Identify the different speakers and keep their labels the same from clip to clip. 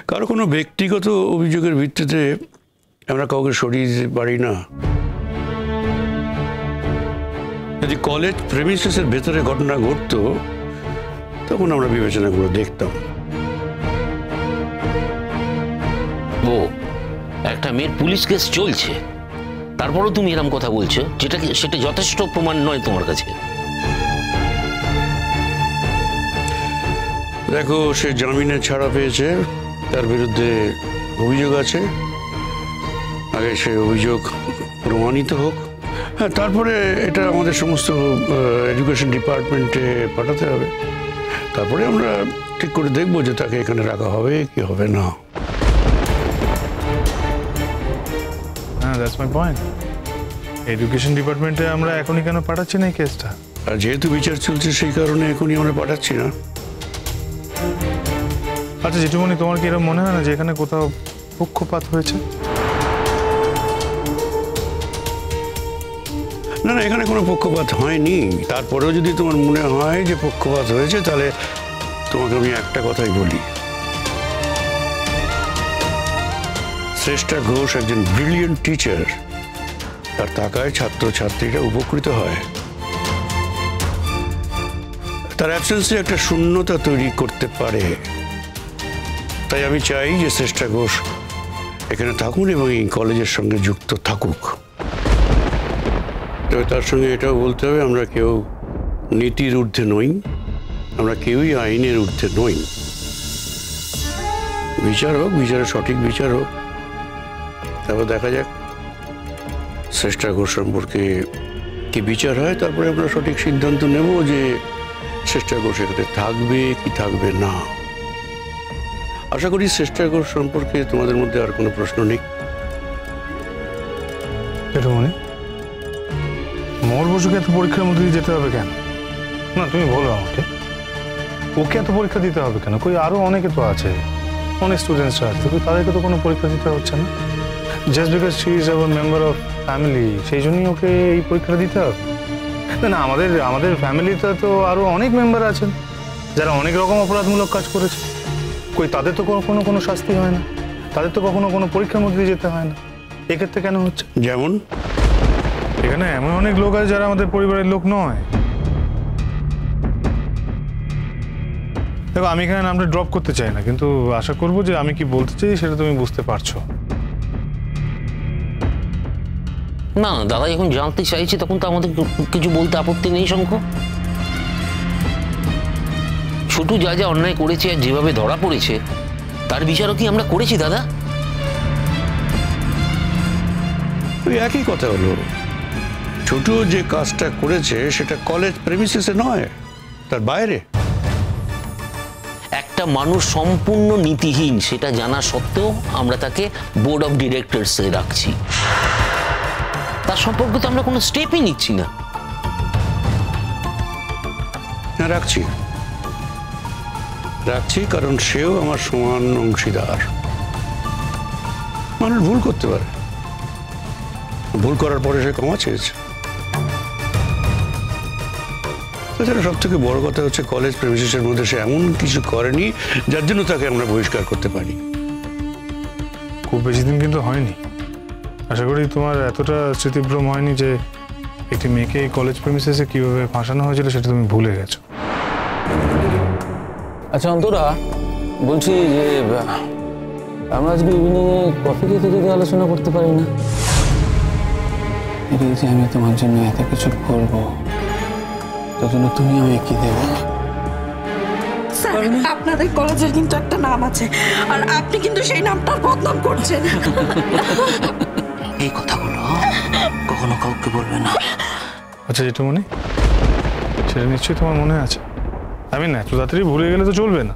Speaker 1: কারো কোনো ব্যক্তিগত অভিযোগের ভিত্তিতে আমরা কাউকে সরিয়ে দিতে পারি না। যদি কলেজ প্রেমিসেসের ভেতরে ঘটনা ঘটতো তখন আমরা বিবেচনা করে দেখতাম।
Speaker 2: ও একটা মেয়ের পুলিশ কেস চলছে, তারপরও তুমি এরকম কথা বলছো, সেটা যথেষ্ট প্রমাণ নয় তোমার কাছে?
Speaker 1: দেখো, সে জামিনে ছাড়া পেয়েছে, তার বিরুদ্ধে অভিযোগ আছে। আগে সে অভিযোগ প্রমাণিত হোক, হ্যাঁ, তারপরে এটা আমাদের সমস্ত এডুকেশন ডিপার্টমেন্টে পাঠাতে হবে। তারপরে আমরা ঠিক করে দেখবো যে তাকে এখানে রাখা হবে কি হবে না।
Speaker 3: হ্যাঁ, দ্যাটস মাই পয়েন্ট। এডুকেশন ডিপার্টমেন্টে আমরা এখনই কেন পাঠাচ্ছি না এই কেসটা?
Speaker 1: আর যেহেতু বিচার চলছে সেই কারণে এখনই আমরা পাঠাচ্ছি না।
Speaker 3: আচ্ছা জেঠুমণি, তোমার কি এরকম মনে হয় না যে এখানে কোথাও পক্ষপাত হয়েছে?
Speaker 1: না না, এখানে কোনো পক্ষপাত হয়নি। তারপরেও যদি তোমার মনে হয় যে পক্ষপাত হয়েছে, তাহলে তোমাকে আমি একটা কথাই বলি, শ্রেষ্ঠা ঘোষ একজন ব্রিলিয়েন্ট টিচার, তার টাকায় ছাত্রছাত্রীরা উপকৃত হয়। তার অ্যাবসেন্সে একটা শূন্যতা তৈরি করতে পারে। তাই আমি চাই যে শ্রেষ্ঠা ঘোষ এখানে থাকুন এবং এই কলেজের সঙ্গে যুক্ত থাকুক। তবে তার সঙ্গে এটাও বলতে হবে, আমরা কেউ নীতির ঊর্ধ্বে নই, আমরা কেউই আইনের ঊর্ধ্বে নই। বিচার হোক, বিচারের সঠিক বিচার হোক, তারপর দেখা যাক শ্রেষ্ঠা ঘোষ সম্পর্কে কি বিচার হয়। তারপরে আমরা সঠিক সিদ্ধান্ত নেব যে শ্রেষ্ঠা ঘোষ এখানে থাকবে কি থাকবে না। আশা করি শ্রেষ্ঠা ঘোষ সম্পর্কে তোমাদের মধ্যে আর কোনো প্রশ্ন নেই।
Speaker 3: জেঠুমণি, মোর বসুকে এত পরীক্ষার মধ্যে দিয়ে যেতে হবে কেন? না তুমি বলো আমাকে, ওকে এত পরীক্ষা দিতে হবে কেন? কই আরো অনেকে তো আছে, অনেক স্টুডেন্টসরা আছে, কই তাদেরকে তো কোনো পরীক্ষা দিতে হচ্ছে না। Just because she is our member of family, সেই জন্যই ওকে এই পরীক্ষাটা দিতে হবে? না না, আমাদের ফ্যামিলিতে তো আরো অনেক মেম্বার আছেন যারা অনেক রকম অপরাধমূলক কাজ করেছে। কই তাদের তো কোনো শাস্তি হয় না, তাদের তো কখনো কোনো পরীক্ষার মধ্যে দিয়ে যেতে হয় না। এক্ষেত্রে কেন হচ্ছে?
Speaker 1: যেমন
Speaker 3: এখানে এমন অনেক লোক আছে যারা আমাদের পরিবারের লোক নয়। দেখো, আমি এখানে নামটা ড্রপ করতে চাই না, কিন্তু আশা করবো যে আমি কি বলতে চাই সেটা তুমি বুঝতে পারছো।
Speaker 2: না দাদা যখন জানতে চাইছে তখন তো আমাদের কিছু বলতে আপত্তি নেই। শঙ্খ, ছোট যা যা অন্যায় করেছে আর যেভাবে ধরা পড়েছে তার বিচারও কি আমরা করেছি দাদা?
Speaker 1: ওই একই কথা হলো, ছোট যে কাজটা করেছে সেটা কলেজ প্রেমিসেসে নয়, তার বাইরে।
Speaker 2: একটা মানুষ সম্পূর্ণ নীতিহীন সেটা জানা সত্ত্বেও আমরা তাকে বোর্ড অফ ডিরেক্টরসে রাখছি, তার সম্পর্কে তো আমরা কোনো স্টেপই নিচ্ছি না।
Speaker 1: হ্যাঁ, রাখছি কারণ সেও আমার সমান অংশীদার। মানুষ ভুল করতে পারে, ভুল করার পরে সে ক্ষমা চেয়েছে। তাছাড়া সব থেকে বড় কথা হচ্ছে কলেজ প্রেমিসেসের মধ্যে সে এমন কিছু করেনি যার জন্য তাকে আমরা বহিষ্কার করতে পারি।
Speaker 3: খুব বেশি দিন কিন্তু হয়নি। আশা করি তোমার এতটা স্মৃতিভ্রম হয়নি যে একটি মেয়েকে কলেজ প্রেমিসেসে কিভাবে ফাঁসানো হয়েছিল সেটা তুমি ভুলে গেছো।
Speaker 4: আচ্ছা অন্তরা, বলছি যে আমরা আজকে ইভিনিংয়ে কফি খেতে যদি আলোচনা করতে পারি না? এই যে আমি তোমার জন্য এত কিছু করবো, তার জন্য তুমি আমাকে কি দেবে?
Speaker 5: স্যার, আপনাদের কলেজের কিন্তু একটা নাম আছে, আর আপনি কিন্তু সেই নামটার বদনাম করছেন।
Speaker 2: এই কথাগুলো কখনো কাউকে বলবে না।
Speaker 3: আচ্ছা জেঠুমণি, সেটা নিশ্চয়ই তোমার মনে আছে। আমি না এত তাড়াতাড়ি ভুলে গেলে তো চলবে না।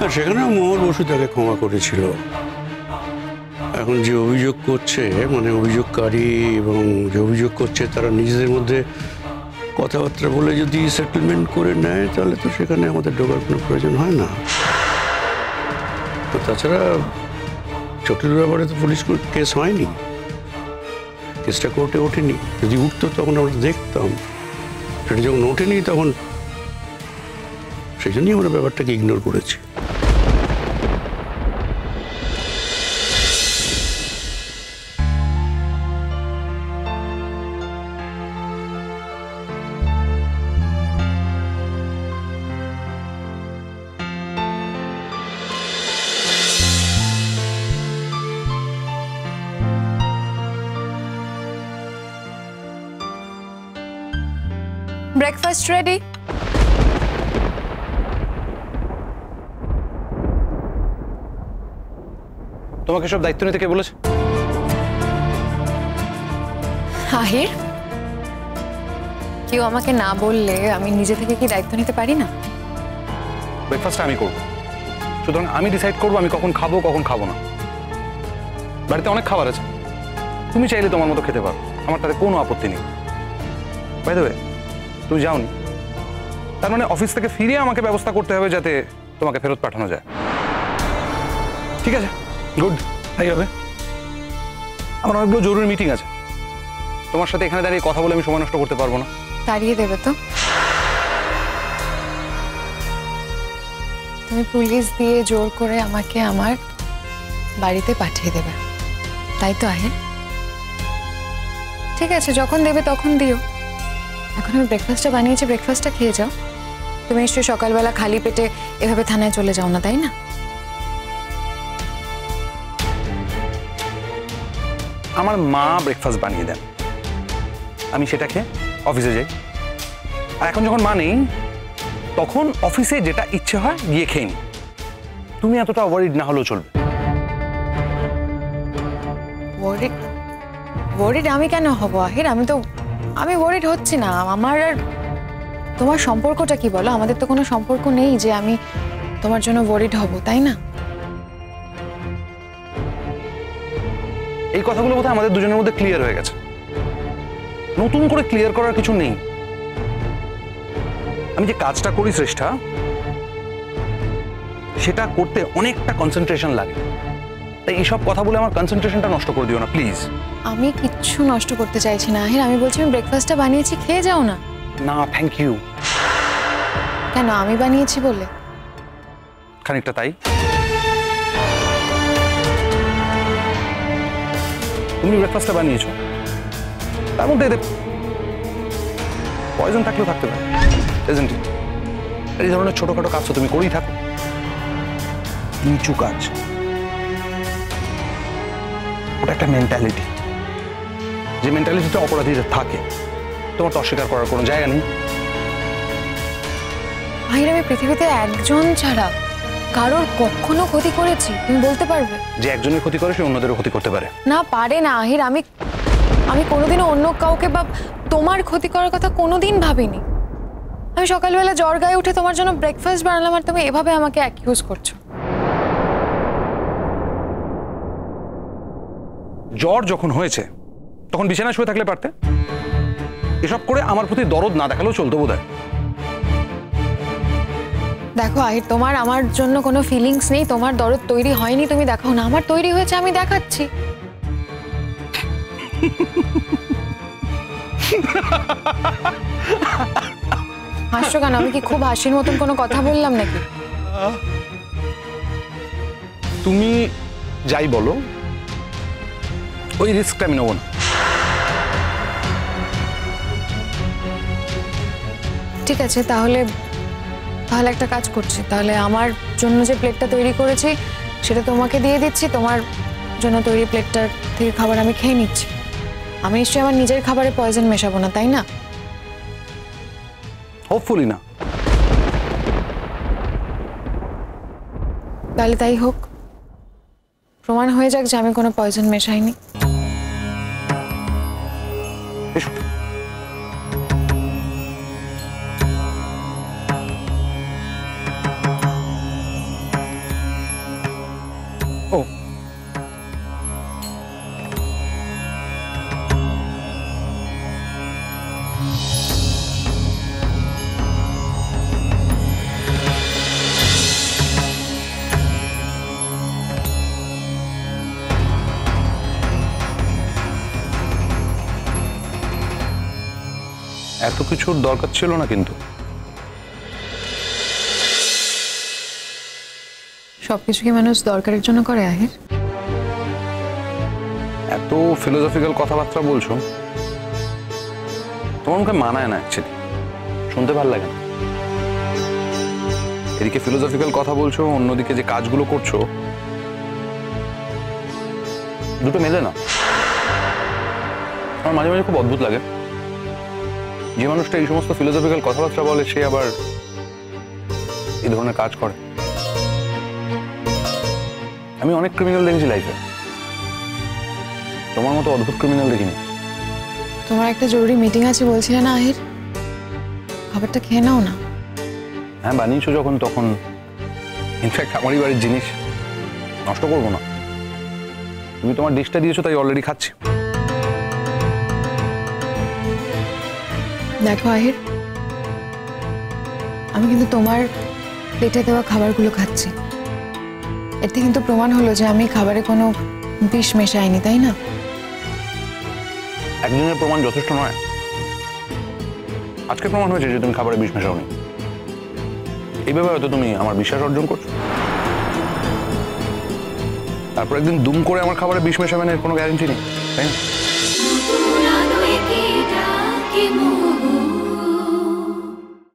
Speaker 1: আর সেখানেও মোহন বসু তাকে ক্ষমা করেছিল। এখন যে অভিযোগ করছে, মানে অভিযোগকারী এবং যে অভিযোগ করছে তারা নিজেদের মধ্যে কথাবার্তা বলে যদি সেটেলমেন্ট করে নেয়, তাহলে তো সেখানে আমাদের ঢোকার কোনো প্রয়োজন হয় না। তাছাড়া চটির ব্যাপারে তো পুলিশ কেস হয়নি, কেসটা কোর্টে ওঠেনি। যদি উঠতো তখন আমরা দেখতাম, সেটা যখন ওঠেনি তখন সেই জন্যই আমরা ব্যাপারটাকে ইগনোর করেছি।
Speaker 6: Breakfast ready.
Speaker 7: তোমাকে সব দায়িত্ব নিতে কে বলেছে?
Speaker 6: আহির, কেউ আমাকে না বললে আমি নিজে থেকে কি দায়িত্ব নিতে পারি না?
Speaker 7: ব্রেকফাস্টটা আমি করবো, সুতরাং আমি ডিসাইড করবো আমি কখন খাবো কখন খাবো না। বাড়িতে অনেক খাবার আছে, তুমি চাইলে তোমার মতো খেতে পারো, আমার তাতে কোনো আপত্তি নেই। বাই দ্য ওয়ে, তুমি যাওনি, তার মানে অফিস থেকে ফিরে আমাকে ব্যবস্থা করতে হবে যাতে তোমাকে ফেরত পাঠানো যায়। ঠিক আছে, গুড, তাই হবে। আমার অনেকগুলো জরুরি মিটিং আছে, তোমার সাথে এখানে দাঁড়িয়ে কথা বলে আমি সময় নষ্ট করতে পারবো না।
Speaker 6: তাড়িয়ে দেবে তো? তুমি পুলিশ দিয়ে জোর করে আমাকে আমার বাড়িতে পাঠিয়ে দেবে, তাই তো আহির? ঠিক আছে, যখন দেবে তখন দিও। এখন আমি ব্রেকফাস্টটা বানিয়েছি, ব্রেকফাস্টটা খেয়ে যাও। তুমি নিশ্চয়ই সকালবেলা খালি পেটে এভাবে থানায় চলে যাও না, তাই না?
Speaker 7: আমার মা ব্রেকফাস্ট বানিয়ে দেন, আমি সেটা খেয়ে অফিসে যাই। আর এখন যখন মা নেই, তখন অফিসে যেটা ইচ্ছে হয় গিয়ে খেয়ে নি। তুমি এতটা ওয়ারিড না হলেও চলবে।
Speaker 6: ওয়ারিড? ওয়ারিড আমি কেন হব আহির? আমি ওয়ারিড হচ্ছি না। আমার আর তোমার সম্পর্কটা কি বলো? আমাদের তো কোনো সম্পর্ক নেই যে আমি তোমার জন্য ওয়ারিড হব, তাই না?
Speaker 7: এই কথাগুলো বোধহয় আমাদের দুজনের মধ্যে ক্লিয়ার হয়ে গেছে, নতুন করে ক্লিয়ার করার কিছু নেই। আমি যে কাজটা করি শ্রেষ্ঠা, সেটা করতে অনেকটা কনসেন্ট্রেশন লাগে, তাই এইসব কথা বলে আমার কনসেন্ট্রেশনটা নষ্ট করে দিও না প্লিজ।
Speaker 6: আমি কিচ্ছু নষ্ট করতে চাইছি না আহির, আমি বলছি আমি ব্রেকফাস্টটা বানিয়েছি, খেয়ে যাও না।
Speaker 7: না থ্যাংক ইউ।
Speaker 6: কেন? আমি বানিয়েছি বলে?
Speaker 7: খানিকটা তাই। তুমি ব্রেকফাস্টটা বানিয়েছো, তার মধ্যে এতে পয়জন থাকলেও থাকতে পারে, isn't it? এই ধরনের ছোটখাটো কাজ তো তুমি করেই থাকো, নিচু কাজ। ওটা একটা মেন্টালিটি, যে মেন্টালিটিটা অপরাধীদের থাকে, তোমার তো অস্বীকার করার কোনো জায়গা নেই।
Speaker 6: আহির, আমি পৃথিবীতে একজন ছাড়া কারোর কখনো ক্ষতি করেছি তুমি বলতে পারবে?
Speaker 7: যে একজনের ক্ষতি করে সে অন্যদেরও ক্ষতি করতে পারে
Speaker 6: না, পারে না আহির। আমি কোনোদিনও অন্য কাউকে বা তোমার ক্ষতি করার কথা কোনোদিন ভাবিনি। আমি সকালবেলা জ্বর গায়ে উঠে তোমার জন্য ব্রেকফাস্ট বানালাম, আর তুমি এভাবে আমাকে অ্যাকিউজ করছো।
Speaker 7: জ্বর যখন হয়েছে তখন বিছানায় শুয়ে থাকলে পারতে। এসব করে আমার প্রতি দরদ না দেখালেও চলতো বোধহয়।
Speaker 6: দেখো আহির, তোমার আমার জন্য কোনো ফিলিংস নেই, তোমার দরদ তৈরি হয়নি, তুমি দেখাও না। আমার তৈরি হয়েছে, আমি দেখাচ্ছি। হাসছো কেন? আমি কি খুব হাসির মতন কোনো কথা বললাম নাকি?
Speaker 7: তুমি যাই বলো, ওই রিস্কটা আমি নেবো না।
Speaker 6: ঠিক আছে, তাহলে একটা কাজ করছি। তাহলে আমার জন্য যে প্লেটটা তৈরি করেছি সেটা তোমাকে দিয়ে দিচ্ছি, তোমার জন্য তৈরি প্লেটটার থেকে খাবার আমি খেয়ে নিচ্ছি। আমি নিশ্চয়ই আমার নিজের খাবারে পয়জন মেশাবো না, তাই না?
Speaker 7: হোপফুলি না।
Speaker 6: তাহলে তাই হোক, প্রমাণ হয়ে যাক যে আমি কোনো পয়জন মেশাইনি।
Speaker 7: এসো। ও এত কিছুর দরকার ছিল না কিন্তু।
Speaker 6: সবকিছু কি মানুষ দরকারের জন্য করে আহির?
Speaker 7: এত ফিলোসফিক্যাল কথাবার্তা বলছো, তোমার মুখে মানায় না অ্যাকচুয়ালি, শুনতে ভালো লাগে না। এদিকে ফিলোসফিক্যাল কথা বলছো, অন্যদিকে যে কাজগুলো করছো, দুটো মেলে না। আমার মাঝে মাঝে খুব অদ্ভুত লাগে যে মানুষটা এই সমস্ত ফিলোসফিক্যাল কথাবার্তা বলে সে আবার এই ধরনের কাজ করে। আমি অনেক ক্রিমিনাল দেখেছি লাইফে, তোমার মতো অদ্ভুত ক্রিমিনাল দেখিনি।
Speaker 6: তোমার একটা জরুরি মিটিং আছে বলছিলে না আহির, খাবারটা খেয়ে নাও না।
Speaker 7: হ্যাঁ বানিয়েছো যখন তখন, ইনফ্যাক্ট আমারই বাড়ির জিনিস, নষ্ট করবো না। তুমি তোমার ডিশটা দিয়েছো তাই অলরেডি খাচ্ছি।
Speaker 6: দেখো আহির, আমি কিন্তু তোমার প্লেটে দেওয়া খাবারগুলো খাচ্ছি। এতে কিন্তু প্রমাণ হলো যে আমি খাবারে কোনো বিষ মেশাইনি, তাই না?
Speaker 7: একদিনের প্রমাণ যথেষ্ট নয়। আজকে প্রমাণ হয়েছে যে তুমি খাবারে বিষ মেশাওনি। এইভাবে হয়তো তুমি আমার বিশ্বাস অর্জন করছো। তারপর একদিন দুম করে আমার খাবারে বিষ মেশাবে না, এর কোনো গ্যারান্টি নেই, তাই না?